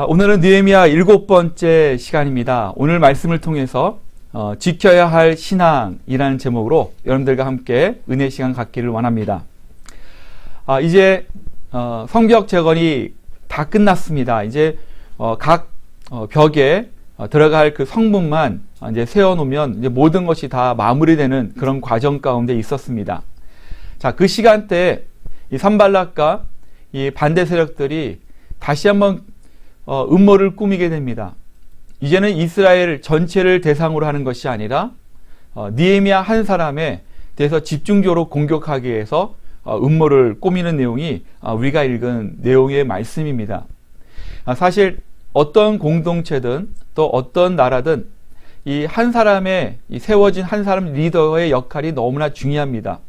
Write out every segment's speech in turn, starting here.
오늘은 느헤미야 7번째 시간입니다. 오늘 말씀을 통해서 지켜야 할 신앙이라는 제목으로 여러분들과 함께 은혜 시간 갖기를 원합니다. 이제 성벽 재건이 다 끝났습니다. 이제 각 벽에 들어갈 그 성문만 이제 세워놓으면 이제 모든 것이 다 마무리되는 그런 과정 가운데 있었습니다. 자, 그 시간대에 이 산발락과 이 반대 세력들이 다시 한번 음모를 꾸미게 됩니다. 이제는 이스라엘 전체를 대상으로 하는 것이 아니라 느헤미야 한 사람에 대해서 집중적으로 공격하기 위해서 음모를 꾸미는 내용이 우리가 읽은 내용의 말씀입니다. 사실 어떤 공동체든 또 어떤 나라든 이 한 사람의 세워진 한 사람 리더의 역할이 너무나 중요합니다.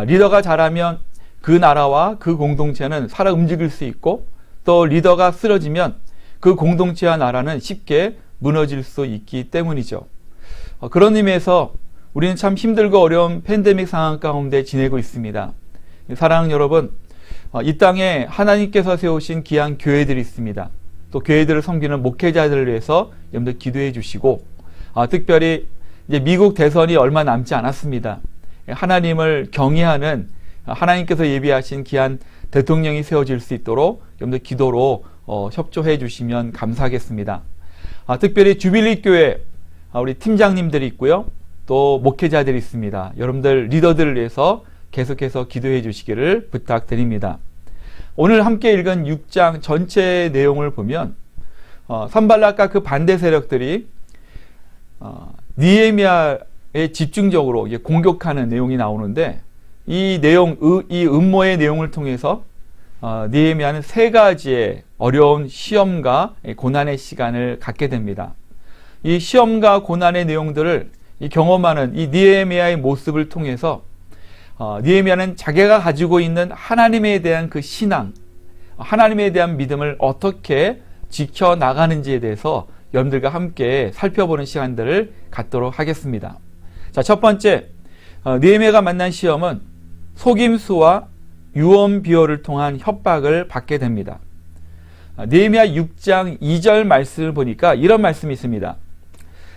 리더가 잘하면 그 나라와 그 공동체는 살아 움직일 수 있고, 또 리더가 쓰러지면 그 공동체와 나라는 쉽게 무너질 수 있기 때문이죠. 그런 의미에서 우리는 참 힘들고 어려운 팬데믹 상황 가운데 지내고 있습니다. 사랑하는 여러분, 이 땅에 하나님께서 세우신 귀한 교회들이 있습니다. 또 교회들을 섬기는 목회자들을 위해서 여러분들 기도해 주시고, 특별히 이제 미국 대선이 얼마 남지 않았습니다. 하나님을 경외하는 하나님께서 예비하신 귀한 대통령이 세워질 수 있도록 여러분들 기도로 협조해 주시면 감사하겠습니다. 특별히 주빌리 교회 우리 팀장님들이 있고요, 또 목회자들이 있습니다. 여러분들 리더들을 위해서 계속해서 기도해 주시기를 부탁드립니다. 오늘 함께 읽은 6장 전체 내용을 보면 산발락과 그 반대 세력들이 느헤미야에 집중적으로 공격하는 내용이 나오는데, 이 내용, 이 음모의 내용을 통해서 느헤미야는 세 가지의 어려운 시험과 고난의 시간을 갖게 됩니다. 이 시험과 고난의 내용들을 경험하는 이 느헤미야의 모습을 통해서 느헤미야는 자기가 가지고 있는 하나님에 대한 그 신앙, 하나님에 대한 믿음을 어떻게 지켜나가는지에 대해서 여러분들과 함께 살펴보는 시간들을 갖도록 하겠습니다. 자, 첫 번째, 느헤미야가 만난 시험은 속임수와 유언 비어를 통한 협박을 받게 됩니다. 느헤미야 6장 2절 말씀을 보니까 이런 말씀이 있습니다.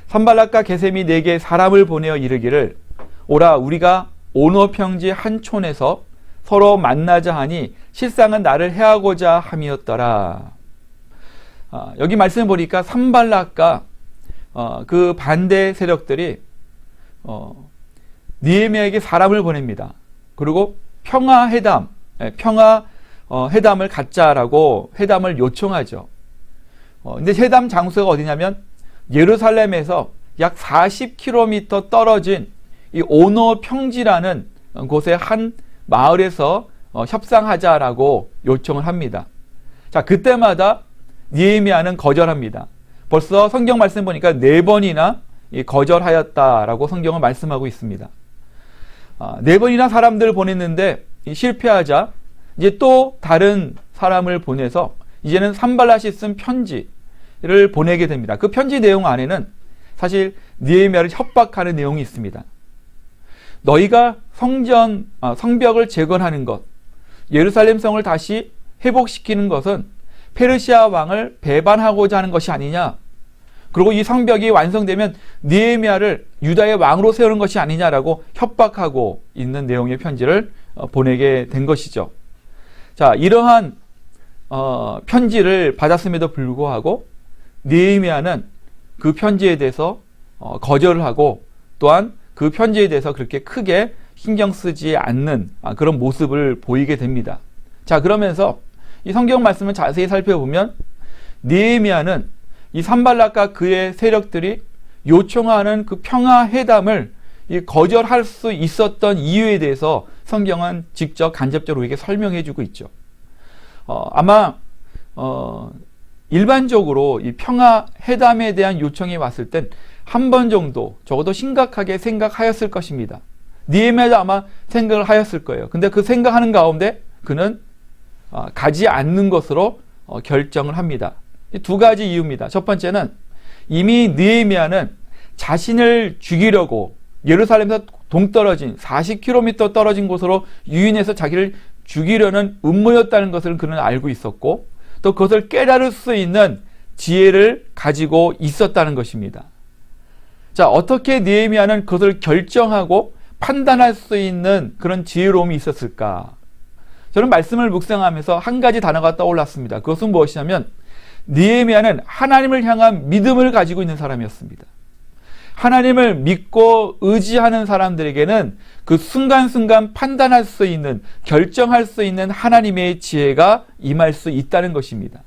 산발락과 게셈이 내게 사람을 보내어 이르기를, 오라 우리가 오너 평지 한 촌에서 서로 만나자 하니 실상은 나를 해하고자 함이었더라. 여기 말씀을 보니까 산발락과 그 반대 세력들이 느헤미야에게 사람을 보냅니다. 그리고 평화회담, 회담을 갖자라고 회담을 요청하죠. 근데 회담 장소가 어디냐면 예루살렘에서 약 40km 떨어진 이 오너 평지라는 곳의 한 마을에서 협상하자라고 요청을 합니다. 자, 그때마다 느헤미야는 거절합니다. 벌써 성경 말씀 보니까 4번이나 거절하였다라고 성경은 말씀하고 있습니다. 4번이나 사람들을 보냈는데 실패하자 이제 또 다른 사람을 보내서 이제는 산발락이 쓴 편지를 보내게 됩니다. 그 편지 내용 안에는 사실 느헤미야를 협박하는 내용이 있습니다. 너희가 성벽을 재건하는 것, 예루살렘 성을 다시 회복시키는 것은 페르시아 왕을 배반하고자 하는 것이 아니냐, 그리고 이 성벽이 완성되면 느헤미야를 유다의 왕으로 세우는 것이 아니냐라고 협박하고 있는 내용의 편지를 보내게 된 것이죠. 자, 이러한 편지를 받았음에도 불구하고 느헤미야는 그 편지에 대해서 거절을 하고, 또한 그 편지에 대해서 그렇게 크게 신경 쓰지 않는 그런 모습을 보이게 됩니다. 자, 그러면서 이 성경 말씀을 자세히 살펴보면 느헤미야는 이 산발락과 그의 세력들이 요청하는 그 평화회담을 거절할 수 있었던 이유에 대해서 성경은 직접 간접적으로 우리에게 설명해 주고 있죠. 아마 일반적으로 이 평화회담에 대한 요청이 왔을 땐 한 번 정도 적어도 심각하게 생각하였을 것입니다. 느헤미야도 아마 생각을 하였을 거예요. 근데 그 생각하는 가운데 그는 가지 않는 것으로 결정을 합니다. 두 가지 이유입니다. 첫 번째는 이미 느헤미야는 자신을 죽이려고 예루살렘에서 동떨어진 40km 떨어진 곳으로 유인해서 자기를 죽이려는 음모였다는 것을 그는 알고 있었고, 또 그것을 깨달을 수 있는 지혜를 가지고 있었다는 것입니다. 자, 어떻게 느헤미야는 그것을 결정하고 판단할 수 있는 그런 지혜로움이 있었을까? 저는 말씀을 묵상하면서 한 가지 단어가 떠올랐습니다. 그것은 무엇이냐면 느헤미야는 하나님을 향한 믿음을 가지고 있는 사람이었습니다. 하나님을 믿고 의지하는 사람들에게는 그 순간순간 판단할 수 있는, 결정할 수 있는 하나님의 지혜가 임할 수 있다는 것입니다.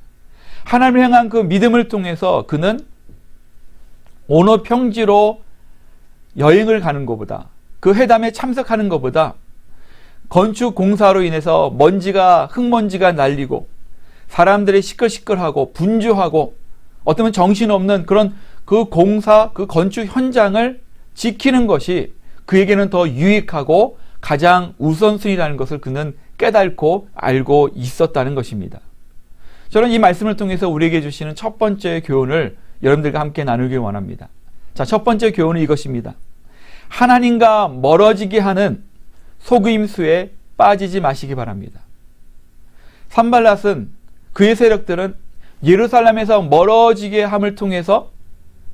하나님을 향한 그 믿음을 통해서 그는 어느 평지로 여행을 가는 것보다, 그 회담에 참석하는 것보다 건축 공사로 인해서 흙먼지가 날리고 사람들이 시끌시끌하고 분주하고 어쩌면 정신없는 그런 그 공사, 그 건축 현장을 지키는 것이 그에게는 더 유익하고 가장 우선순위라는 것을 그는 깨닫고 알고 있었다는 것입니다. 저는 이 말씀을 통해서 우리에게 주시는 첫 번째 교훈을 여러분들과 함께 나누길 원합니다. 자, 첫 번째 교훈은 이것입니다. 하나님과 멀어지게 하는 속임수에 빠지지 마시기 바랍니다. 산발랏은 그의 세력들은 예루살렘에서 멀어지게 함을 통해서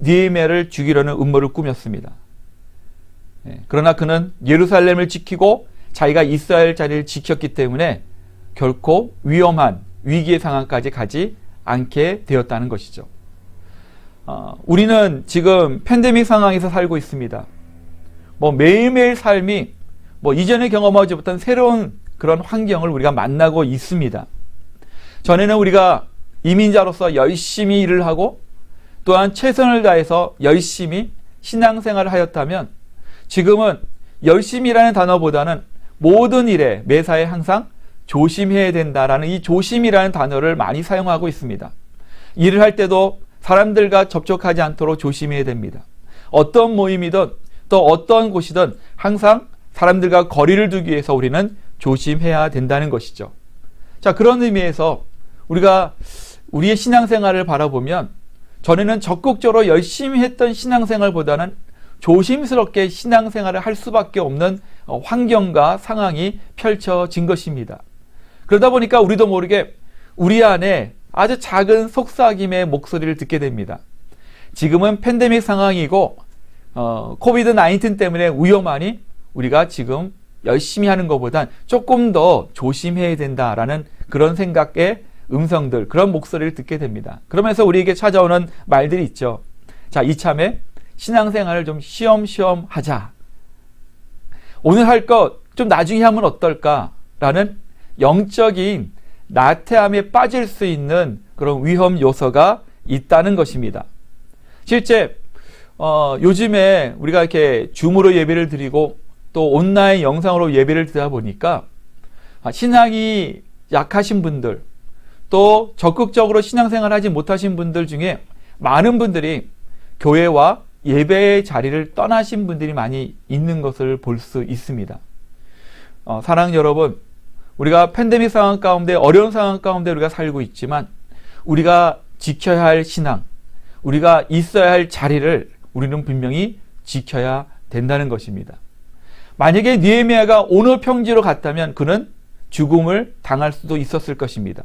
느헤미야를 죽이려는 음모를 꾸몄습니다. 그러나 그는 예루살렘을 지키고 자기가 있어야 할 자리를 지켰기 때문에 결코 위험한 위기의 상황까지 가지 않게 되었다는 것이죠. 우리는 지금 팬데믹 상황에서 살고 있습니다. 매일매일 삶이 이전에 경험하지 못한 새로운 그런 환경을 우리가 만나고 있습니다. 전에는 우리가 이민자로서 열심히 일을 하고 또한 최선을 다해서 열심히 신앙생활을 하였다면 지금은 열심히라는 단어보다는 모든 일에 매사에 항상 조심해야 된다라는 이 조심이라는 단어를 많이 사용하고 있습니다. 일을 할 때도 사람들과 접촉하지 않도록 조심해야 됩니다. 어떤 모임이든 또 어떤 곳이든 항상 사람들과 거리를 두기 위해서 우리는 조심해야 된다는 것이죠. 자, 그런 의미에서 우리가 우리의 신앙생활을 바라보면 전에는 적극적으로 열심히 했던 신앙생활보다는 조심스럽게 신앙생활을 할 수밖에 없는 환경과 상황이 펼쳐진 것입니다. 그러다 보니까 우리도 모르게 우리 안에 아주 작은 속삭임의 목소리를 듣게 됩니다. 지금은 팬데믹 상황이고 코비드 19 때문에 위험하니 우리가 지금 열심히 하는 것보단 조금 더 조심해야 된다라는 그런 생각의 음성들, 그런 목소리를 듣게 됩니다. 그러면서 우리에게 찾아오는 말들이 있죠. 자, 이참에 신앙생활을 좀 쉬엄쉬엄 하자. 오늘 할 것 좀 나중에 하면 어떨까라는 영적인 나태함에 빠질 수 있는 그런 위험 요소가 있다는 것입니다. 실제 요즘에 우리가 이렇게 줌으로 예배를 드리고 또 온라인 영상으로 예배를 드리다 보니까 신앙이 약하신 분들 또 적극적으로 신앙생활 하지 못하신 분들 중에 많은 분들이 교회와 예배의 자리를 떠나신 분들이 많이 있는 것을 볼 수 있습니다. 사랑하는 여러분, 우리가 팬데믹 상황 가운데 어려운 상황 가운데 우리가 살고 있지만 우리가 지켜야 할 신앙, 우리가 있어야 할 자리를 우리는 분명히 지켜야 된다는 것입니다. 만약에 느헤미야가 어느 평지로 갔다면 그는 죽음을 당할 수도 있었을 것입니다.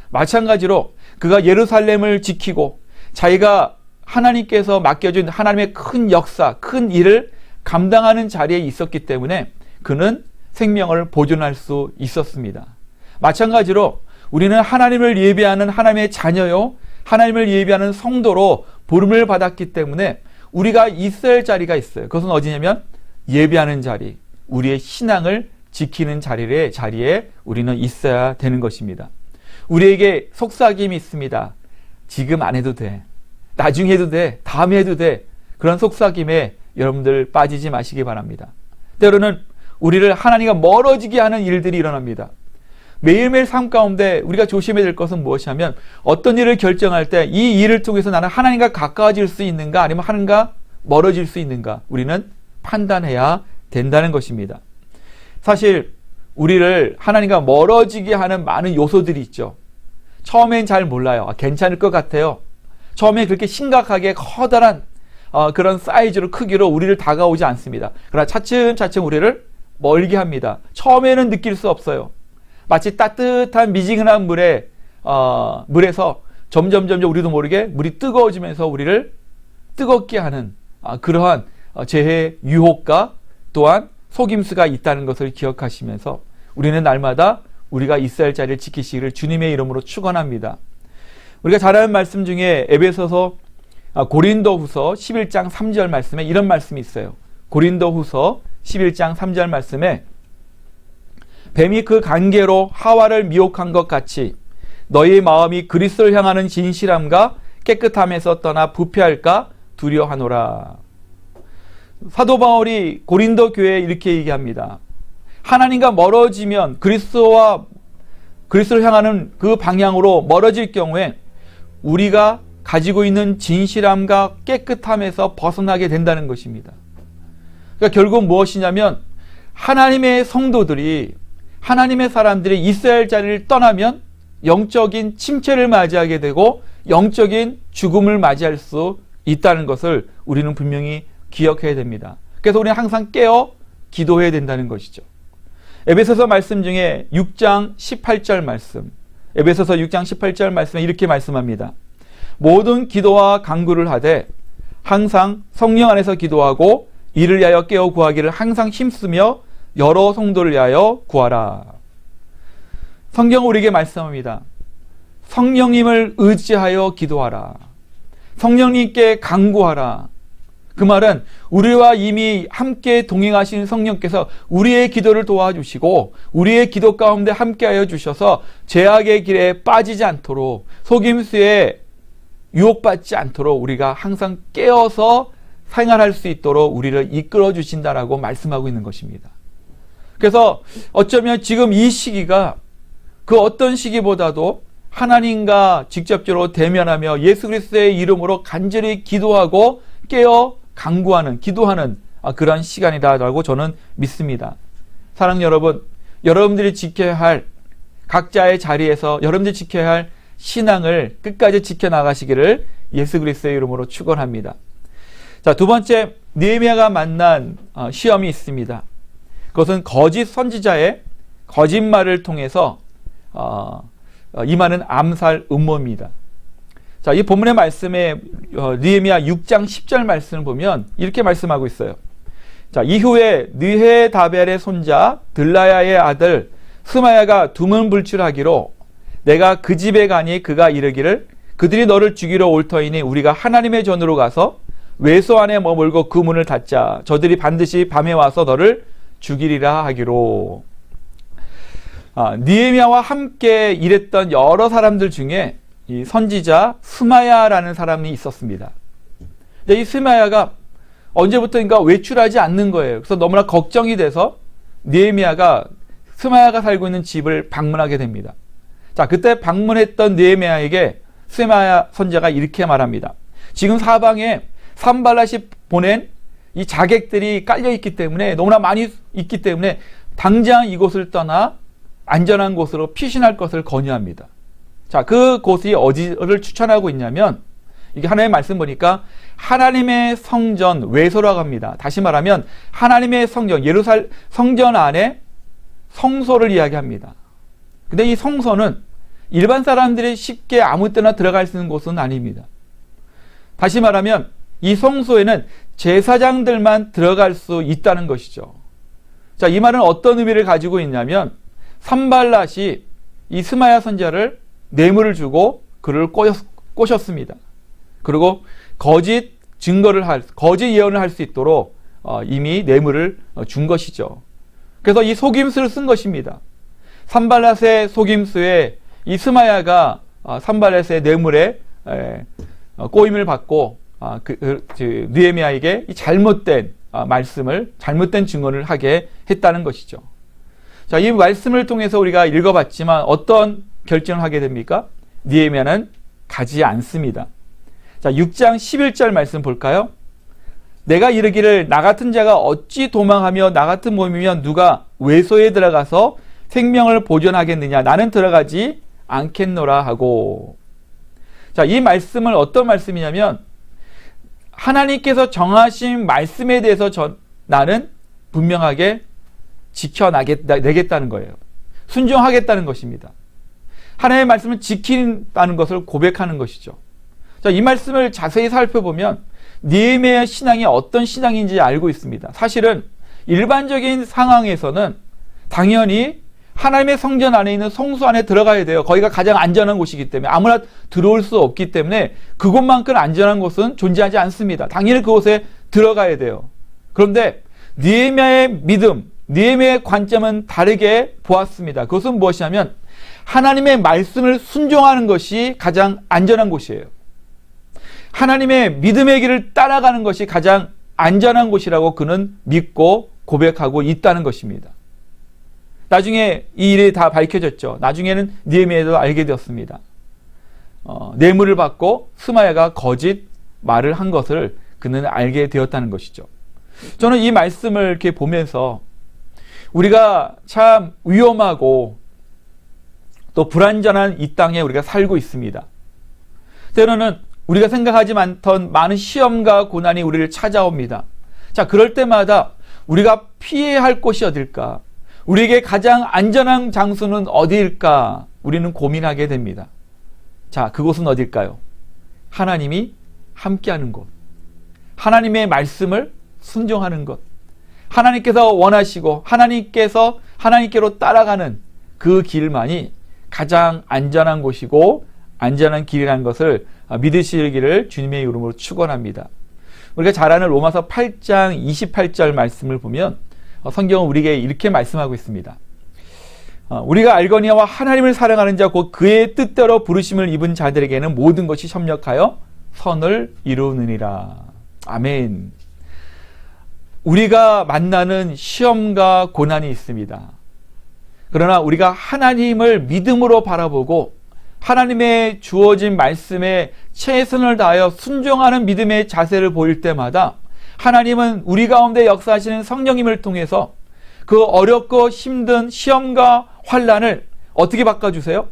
마찬가지로 그가 예루살렘을 지키고 자기가 하나님께서 맡겨준 하나님의 큰 역사, 큰 일을 감당하는 자리에 있었기 때문에 그는 생명을 보존할 수 있었습니다. 마찬가지로 우리는 하나님을 예배하는 하나님의 자녀요, 하나님을 예배하는 성도로 부름을 받았기 때문에 우리가 있어야 할 자리가 있어요. 그것은 어디냐면 예배하는 자리, 우리의 신앙을 지키는 자리에 우리는 있어야 되는 것입니다. 우리에게 속삭임이 있습니다. 지금 안 해도 돼. 나중에 해도 돼. 다음에 해도 돼. 그런 속삭임에 여러분들 빠지지 마시기 바랍니다. 때로는 우리를 하나님과 멀어지게 하는 일들이 일어납니다. 매일매일 삶 가운데 우리가 조심해야 될 것은 무엇이냐면 어떤 일을 결정할 때 이 일을 통해서 나는 하나님과 가까워질 수 있는가 아니면 하나님과 멀어질 수 있는가 우리는 판단해야 된다는 것입니다. 사실 우리를 하나님과 멀어지게 하는 많은 요소들이 있죠. 처음엔 잘 몰라요. 괜찮을 것 같아요. 처음에 그렇게 심각하게 커다란 그런 사이즈로 크기로 우리를 다가오지 않습니다. 그러나 차츰차츰 우리를 멀게 합니다. 처음에는 느낄 수 없어요. 마치 따뜻한 미지근한 물에 물에서 점점 우리도 모르게 물이 뜨거워지면서 우리를 뜨겁게 하는 그러한 재해 유혹과 또한 속임수가 있다는 것을 기억하시면서 우리는 날마다 우리가 있어야 할 자리를 지키시기를 주님의 이름으로 축원합니다. 우리가 잘 아는 말씀 중에 에베소서 고린도후서 11장 3절 말씀에 이런 말씀이 있어요. 고린도후서 11장 3절 말씀에 뱀이 그 관계로 하와를 미혹한 것 같이 너희 마음이 그리스도를 향하는 진실함과 깨끗함에서 떠나 부패할까 두려워하노라. 사도 바울이 고린도 교회에 이렇게 얘기합니다. 하나님과 멀어지면 그리스도를 향하는 그 방향으로 멀어질 경우에 우리가 가지고 있는 진실함과 깨끗함에서 벗어나게 된다는 것입니다. 그러니까 결국 무엇이냐면 하나님의 성도들이 하나님의 사람들이 있어야 할 자리를 떠나면 영적인 침체를 맞이하게 되고 영적인 죽음을 맞이할 수 있다는 것을 우리는 분명히 기억해야 됩니다. 그래서 우리는 항상 깨어 기도해야 된다는 것이죠. 에베소서 말씀 중에 6장 18절 말씀, 에베소서 6장 18절 말씀에 이렇게 말씀합니다. 모든 기도와 간구를 하되 항상 성령 안에서 기도하고 이를 위하여 깨어 구하기를 항상 힘쓰며 여러 성도를 위하여 구하라. 성경은 우리에게 말씀합니다. 성령님을 의지하여 기도하라. 성령님께 간구하라. 그 말은 우리와 이미 함께 동행하신 성령께서 우리의 기도를 도와주시고 우리의 기도 가운데 함께하여 주셔서 죄악의 길에 빠지지 않도록 속임수에 유혹받지 않도록 우리가 항상 깨어서 생활할 수 있도록 우리를 이끌어 주신다라고 말씀하고 있는 것입니다. 그래서 어쩌면 지금 이 시기가 그 어떤 시기보다도 하나님과 직접적으로 대면하며 예수 그리스도의 이름으로 간절히 기도하고 깨어 간구하는, 기도하는 그런 시간이다라고 저는 믿습니다. 사랑하는 여러분, 여러분들이 지켜야 할 각자의 자리에서 여러분들이 지켜야 할 신앙을 끝까지 지켜나가시기를 예수 그리스도의 이름으로 축원합니다. 자, 두 번째, 느헤미야가 만난 시험이 있습니다. 그것은 거짓 선지자의 거짓말을 통해서 임하는 암살 음모입니다. 자, 이 본문의 말씀에 느헤미야 6장 10절 말씀을 보면 이렇게 말씀하고 있어요. 자, 이후에 느헤다벨의 손자 들라야의 아들 스마야가 두문불출하기로 내가 그 집에 가니 그가 이르기를 그들이 너를 죽이러 올 터이니 우리가 하나님의 전으로 가서 외소 안에 머물고 그 문을 닫자. 저들이 반드시 밤에 와서 너를 죽이리라 하기로. 느헤미야와 함께 일했던 여러 사람들 중에 이 선지자 스마야라는 사람이 있었습니다. 근데 이 스마야가 언제부터인가 외출하지 않는 거예요. 그래서 너무나 걱정이 돼서 느헤미야가 스마야가 살고 있는 집을 방문하게 됩니다. 자, 그때 방문했던 느헤미야에게 스마야 선지자가 이렇게 말합니다. 지금 사방에 산발랏이 보낸 이 자객들이 깔려 있기 때문에 너무나 많이 있기 때문에 당장 이곳을 떠나 안전한 곳으로 피신할 것을 권유합니다. 자, 그 곳이 어디를 추천하고 있냐면 이게 하나님의 말씀 보니까 하나님의 성전 외소라고 합니다. 다시 말하면 하나님의 성전 예루살렘 성전 안에 성소를 이야기합니다. 근데 이 성소는 일반 사람들이 쉽게 아무 때나 들어갈 수 있는 곳은 아닙니다. 다시 말하면 이 성소에는 제사장들만 들어갈 수 있다는 것이죠. 자, 이 말은 어떤 의미를 가지고 있냐면 산발랏이 이 스마야 선지자를 뇌물을 주고 그를 꼬셨습니다. 그리고 거짓 예언을 할 수 있도록 이미 뇌물을 준 것이죠. 그래서 이 속임수를 쓴 것입니다. 산발랏의 속임수에 이 스마야가 산발랏의 뇌물에 꼬임을 받고 느헤미야에게 이 잘못된 말씀을, 잘못된 증언을 하게 했다는 것이죠. 자, 이 말씀을 통해서 우리가 읽어봤지만 어떤 결정을 하게 됩니까? 느헤미야는 가지 않습니다. 자, 6장 11절 말씀 볼까요? 내가 이르기를 나 같은 자가 어찌 도망하며 나 같은 몸이면 누가 외소에 들어가서 생명을 보존하겠느냐? 나는 들어가지 않겠노라 하고. 자, 이 말씀은 어떤 말씀이냐면 하나님께서 정하신 말씀에 대해서 나는 분명하게 지켜내겠다는 거예요. 순종하겠다는 것입니다. 하나님의 말씀을 지킨다는 것을 고백하는 것이죠. 자, 이 말씀을 자세히 살펴보면 느헤미야의 신앙이 어떤 신앙인지 알고 있습니다. 사실은 일반적인 상황에서는 당연히 하나님의 성전 안에 있는 성소 안에 들어가야 돼요. 거기가 가장 안전한 곳이기 때문에 아무나 들어올 수 없기 때문에 그곳만큼 안전한 곳은 존재하지 않습니다. 당연히 그곳에 들어가야 돼요. 그런데 느헤미야의 믿음, 느헤미야의 관점은 다르게 보았습니다. 그것은 무엇이냐면 하나님의 말씀을 순종하는 것이 가장 안전한 곳이에요. 하나님의 믿음의 길을 따라가는 것이 가장 안전한 곳이라고 그는 믿고 고백하고 있다는 것입니다. 나중에 이 일이 다 밝혀졌죠. 나중에는 느헤미야도 알게 되었습니다. 뇌물을 받고 스마야가 거짓 말을 한 것을 그는 알게 되었다는 것이죠. 저는 이 말씀을 이렇게 보면서 우리가 참 위험하고 또 불안전한 이 땅에 우리가 살고 있습니다. 때로는 우리가 생각하지 않던 많은 시험과 고난이 우리를 찾아옵니다. 자, 그럴 때마다 우리가 피해야 할 곳이 어딜까? 우리에게 가장 안전한 장소는 어디일까? 우리는 고민하게 됩니다. 자, 그곳은 어딜까요? 하나님이 함께하는 곳. 하나님의 말씀을 순종하는 것. 하나님께서 원하시고 하나님께로 따라가는 그 길만이 가장 안전한 곳이고 안전한 길이라는 것을 믿으시기를 주님의 이름으로 축원합니다. 우리가 잘 아는 로마서 8장 28절 말씀을 보면 성경은 우리에게 이렇게 말씀하고 있습니다. 우리가 알거니와 하나님을 사랑하는 자 곧 그의 뜻대로 부르심을 입은 자들에게는 모든 것이 협력하여 선을 이루느니라. 아멘. 우리가 만나는 시험과 고난이 있습니다. 그러나 우리가 하나님을 믿음으로 바라보고 하나님의 주어진 말씀에 최선을 다하여 순종하는 믿음의 자세를 보일 때마다 하나님은 우리 가운데 역사하시는 성령님을 통해서 그 어렵고 힘든 시험과 환난을 어떻게 바꿔주세요?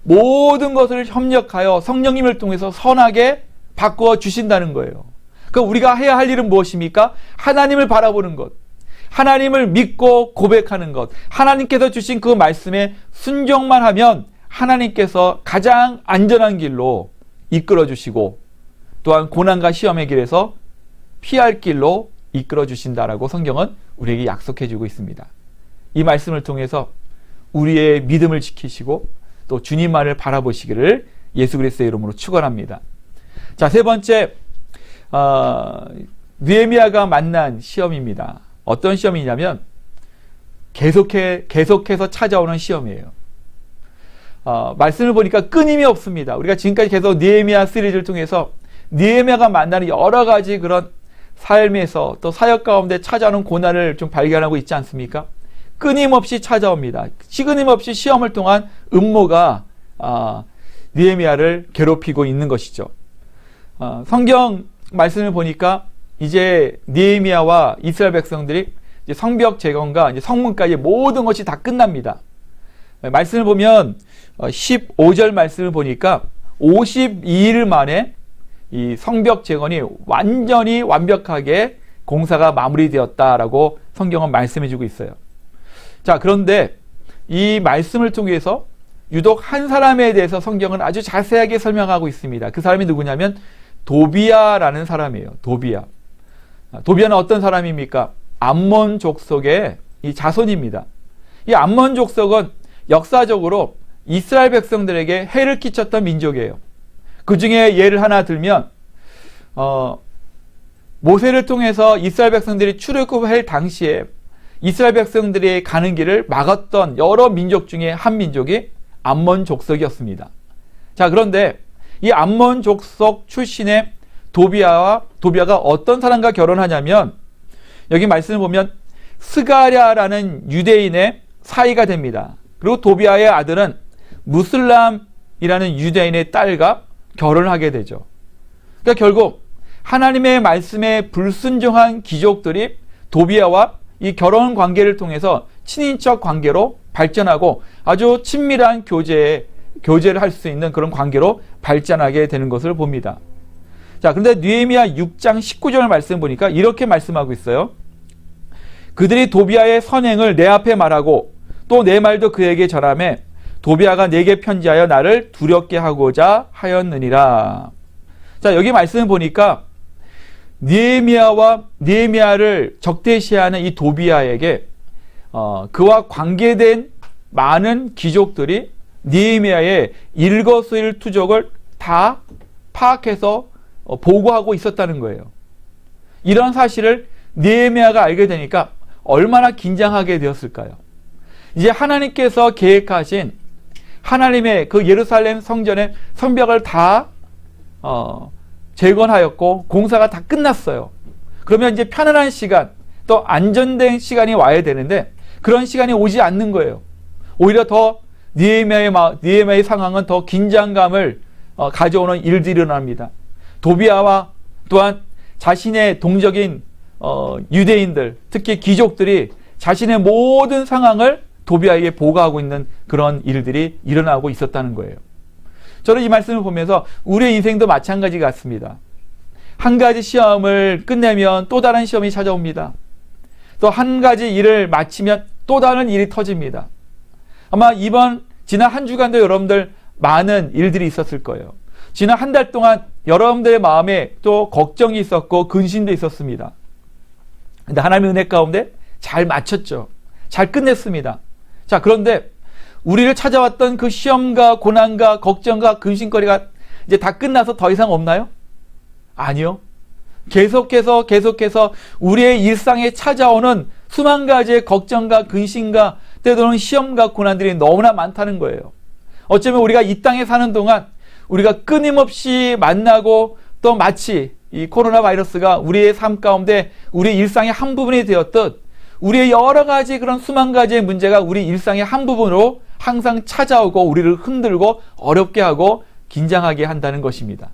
모든 것을 협력하여 성령님을 통해서 선하게 바꿔 주신다는 거예요. 그러니까 우리가 해야 할 일은 무엇입니까? 하나님을 바라보는 것, 하나님을 믿고 고백하는 것, 하나님께서 주신 그 말씀에 순종만 하면 하나님께서 가장 안전한 길로 이끌어 주시고 또한 고난과 시험의 길에서 피할 길로 이끌어 주신다라고 성경은 우리에게 약속해 주고 있습니다. 이 말씀을 통해서 우리의 믿음을 지키시고 또 주님만을 바라보시기를 예수 그리스도의 이름으로 축원합니다. 자, 세 번째, 느헤미야가 만난 시험입니다. 어떤 시험이냐면 계속해서 찾아오는 시험이에요. 말씀을 보니까 끊임이 없습니다. 우리가 지금까지 계속 느헤미야 시리즈를 통해서 느헤미야가 만나는 여러 가지 그런 삶에서 또 사역 가운데 찾아오는 고난을 좀 발견하고 있지 않습니까? 끊임없이 찾아옵니다. 끊임없이 시험을 통한 음모가 느헤미야를 괴롭히고 있는 것이죠. 성경 말씀을 보니까 이제 느헤미야와 이스라엘 백성들이 이제 성벽 재건과 이제 성문까지 모든 것이 다 끝납니다. 말씀을 보면 15절 말씀을 보니까 52일 만에 이 성벽 재건이 완전히 완벽하게 공사가 마무리되었다라고 성경은 말씀해 주고 있어요. 자, 그런데 이 말씀을 통해서 유독 한 사람에 대해서 성경은 아주 자세하게 설명하고 있습니다. 그 사람이 누구냐면 도비야라는 사람이에요. 도비야는 어떤 사람입니까? 암몬 족속의 이 자손입니다. 이 암몬 족속은 역사적으로 이스라엘 백성들에게 해를 끼쳤던 민족이에요. 그 중에 예를 하나 들면 모세를 통해서 이스라엘 백성들이 출애굽할 당시에 이스라엘 백성들이 가는 길을 막았던 여러 민족 중에 한 민족이 암몬 족속이었습니다. 자, 그런데 이 암몬 족속 출신의 도비야가 어떤 사람과 결혼하냐면 여기 말씀을 보면 스가랴라는 유대인의 사이가 됩니다. 그리고 도비야의 아들은 무슬람이라는 유대인의 딸과 결혼을 하게 되죠. 그러니까 결국 하나님의 말씀에 불순종한 귀족들이 도비야와 이 결혼 관계를 통해서 친인척 관계로 발전하고 아주 친밀한 교제를 할 수 있는 그런 관계로 발전하게 되는 것을 봅니다. 자, 그런데 느헤미야 6장 19절 말씀 보니까 이렇게 말씀하고 있어요. 그들이 도비야의 선행을 내 앞에 말하고 또 내 말도 그에게 전하매 도비아가 내게 편지하여 나를 두렵게 하고자 하였느니라. 자, 여기 말씀을 보니까 느헤미야를 적대시하는 이 도비아에게 그와 관계된 많은 귀족들이 느헤미야의 일거수일투족을 다 파악해서 보고하고 있었다는 거예요. 이런 사실을 느헤미야가 알게 되니까 얼마나 긴장하게 되었을까요? 이제 하나님께서 계획하신 하나님의 그 예루살렘 성전의 성벽을 다 재건하였고 공사가 다 끝났어요. 그러면 이제 편안한 시간, 또 안전된 시간이 와야 되는데 그런 시간이 오지 않는 거예요. 오히려 더 느헤미야의 상황은 더 긴장감을 가져오는 일들이 일어납니다. 도비아와 또한 자신의 동적인 유대인들, 특히 귀족들이 자신의 모든 상황을 도비아에게 보고하고 있는 그런 일들이 일어나고 있었다는 거예요. 저는 이 말씀을 보면서 우리의 인생도 마찬가지 같습니다. 한 가지 시험을 끝내면 또 다른 시험이 찾아옵니다. 또 한 가지 일을 마치면 또 다른 일이 터집니다. 아마 지난 한 주간도 여러분들 많은 일들이 있었을 거예요. 지난 한 달 동안 여러분들의 마음에 또 걱정이 있었고 근심도 있었습니다. 근데 하나님의 은혜 가운데 잘 마쳤죠. 잘 끝냈습니다. 자, 그런데 우리를 찾아왔던 그 시험과 고난과 걱정과 근심거리가 이제 다 끝나서 더 이상 없나요? 아니요. 계속해서 우리의 일상에 찾아오는 수만 가지의 걱정과 근심과 때로는 시험과 고난들이 너무나 많다는 거예요. 어쩌면 우리가 이 땅에 사는 동안 우리가 끊임없이 만나고 또 마치 이 코로나 바이러스가 우리의 삶 가운데 우리의 일상의 한 부분이 되었듯 우리의 여러 가지 그런 수만 가지의 문제가 우리 일상의 한 부분으로 항상 찾아오고 우리를 흔들고 어렵게 하고 긴장하게 한다는 것입니다.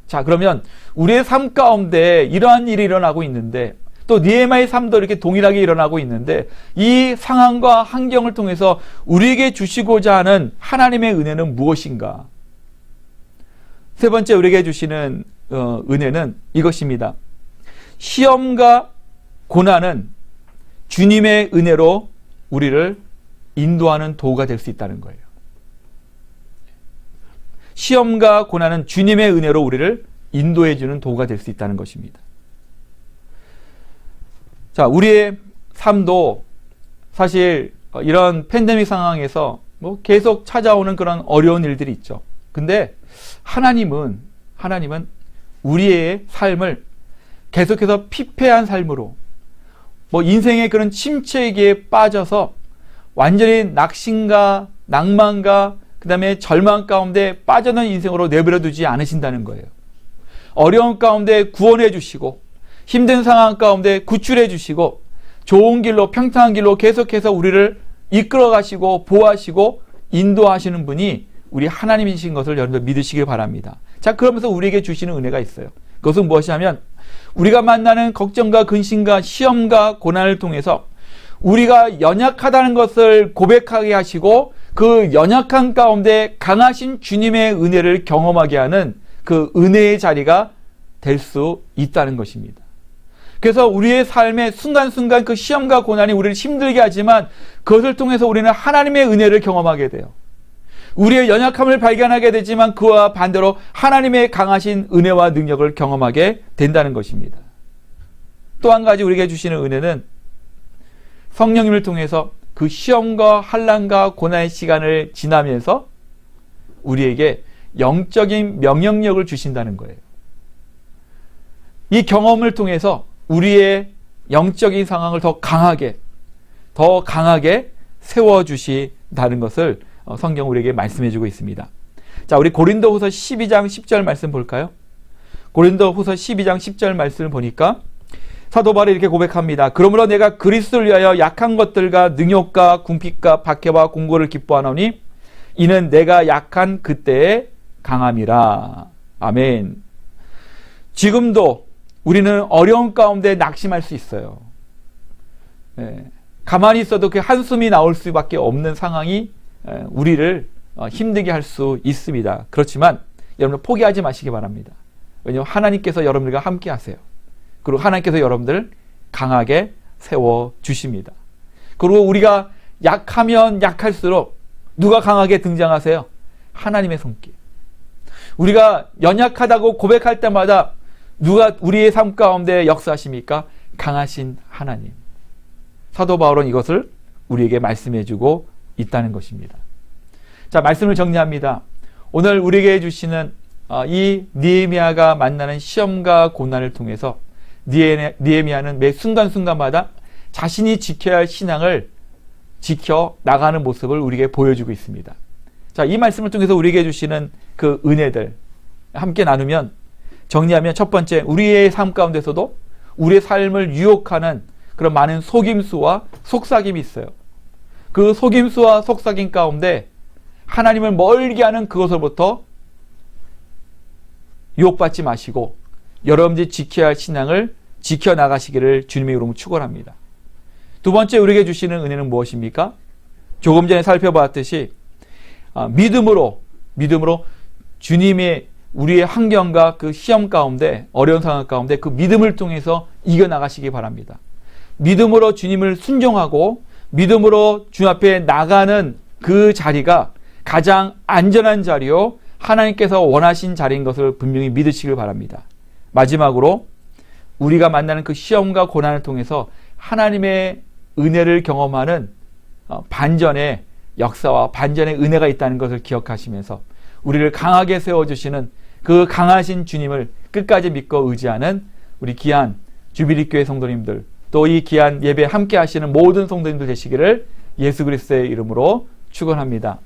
자, 그러면 우리의 삶 가운데 이러한 일이 일어나고 있는데 또 느헤미야의 삶도 이렇게 동일하게 일어나고 있는데 이 상황과 환경을 통해서 우리에게 주시고자 하는 하나님의 은혜는 무엇인가? 세 번째 우리에게 주시는 은혜는 이것입니다. 시험과 고난은 주님의 은혜로 우리를 인도하는 도구가 될 수 있다는 거예요. 시험과 고난은 주님의 은혜로 우리를 인도해주는 도구가 될 수 있다는 것입니다. 자, 우리의 삶도 사실 이런 팬데믹 상황에서 계속 찾아오는 그런 어려운 일들이 있죠. 근데 하나님은 우리의 삶을 계속해서 피폐한 삶으로 인생의 그런 침체기에 빠져서 완전히 낙심과 낭만과 그 다음에 절망 가운데 빠져든 인생으로 내버려 두지 않으신다는 거예요. 어려움 가운데 구원해 주시고 힘든 상황 가운데 구출해 주시고 좋은 길로 평탄한 길로 계속해서 우리를 이끌어 가시고 보호하시고 인도하시는 분이 우리 하나님이신 것을 여러분들 믿으시길 바랍니다. 자, 그러면서 우리에게 주시는 은혜가 있어요. 그것은 무엇이냐면 우리가 만나는 걱정과 근심과 시험과 고난을 통해서 우리가 연약하다는 것을 고백하게 하시고 그 연약한 가운데 강하신 주님의 은혜를 경험하게 하는 그 은혜의 자리가 될 수 있다는 것입니다. 그래서 우리의 삶의 순간순간 그 시험과 고난이 우리를 힘들게 하지만 그것을 통해서 우리는 하나님의 은혜를 경험하게 돼요. 우리의 연약함을 발견하게 되지만 그와 반대로 하나님의 강하신 은혜와 능력을 경험하게 된다는 것입니다. 또 한 가지 우리에게 주시는 은혜는 성령님을 통해서 그 시험과 환난과 고난의 시간을 지나면서 우리에게 영적인 명령력을 주신다는 거예요. 이 경험을 통해서 우리의 영적인 상황을 더 강하게 세워주신다는 것을 성경 우리에게 말씀해주고 있습니다. 자, 우리 고린도후서 12장 10절 말씀 볼까요? 고린도후서 12장 10절 말씀을 보니까 사도 바울이 이렇게 고백합니다. 그러므로 내가 그리스도를 위하여 약한 것들과 능욕과 궁핍과 박해와 공고를 기뻐하노니 이는 내가 약한 그때의 강함이라. 아멘. 지금도 우리는 어려운 가운데 낙심할 수 있어요. 가만히 있어도 그 한숨이 나올 수밖에 없는 상황이 우리를 힘들게 할 수 있습니다. 그렇지만 여러분 포기하지 마시기 바랍니다. 왜냐하면 하나님께서 여러분들과 함께 하세요. 그리고 하나님께서 여러분들을 강하게 세워주십니다. 그리고 우리가 약하면 약할수록 누가 강하게 등장하세요? 하나님의 손길. 우리가 연약하다고 고백할 때마다 누가 우리의 삶 가운데 역사하십니까? 강하신 하나님. 사도 바울은 이것을 우리에게 말씀해주고 있다는 것입니다. 자, 말씀을 정리합니다. 오늘 우리에게 주시는 이 느헤미야가 만나는 시험과 고난을 통해서 느헤미야는 매 순간순간마다 자신이 지켜야 할 신앙을 지켜 나가는 모습을 우리에게 보여주고 있습니다. 자, 이 말씀을 통해서 우리에게 주시는 그 은혜들 함께 나누면, 정리하면, 첫 번째, 우리의 삶 가운데서도 우리의 삶을 유혹하는 그런 많은 속임수와 속삭임이 있어요. 그 속임수와 속삭임 가운데 하나님을 멀게 하는 그것으로부터 유혹받지 마시고 여러분들이 지켜야 할 신앙을 지켜나가시기를 주님의 이름으로 축원합니다. 두 번째 우리에게 주시는 은혜는 무엇입니까? 조금 전에 살펴봤듯이 믿음으로 주님의 우리의 환경과 그 시험 가운데, 어려운 상황 가운데 그 믿음을 통해서 이겨나가시기 바랍니다. 믿음으로 주님을 순종하고 믿음으로 주 앞에 나가는 그 자리가 가장 안전한 자리요, 하나님께서 원하신 자리인 것을 분명히 믿으시길 바랍니다. 마지막으로 우리가 만나는 그 시험과 고난을 통해서 하나님의 은혜를 경험하는 반전의 역사와 반전의 은혜가 있다는 것을 기억하시면서 우리를 강하게 세워주시는 그 강하신 주님을 끝까지 믿고 의지하는 우리 귀한 주비리교회 성도님들, 또 이 귀한 예배 함께 하시는 모든 성도님들 되시기를 예수 그리스도의 이름으로 축원합니다.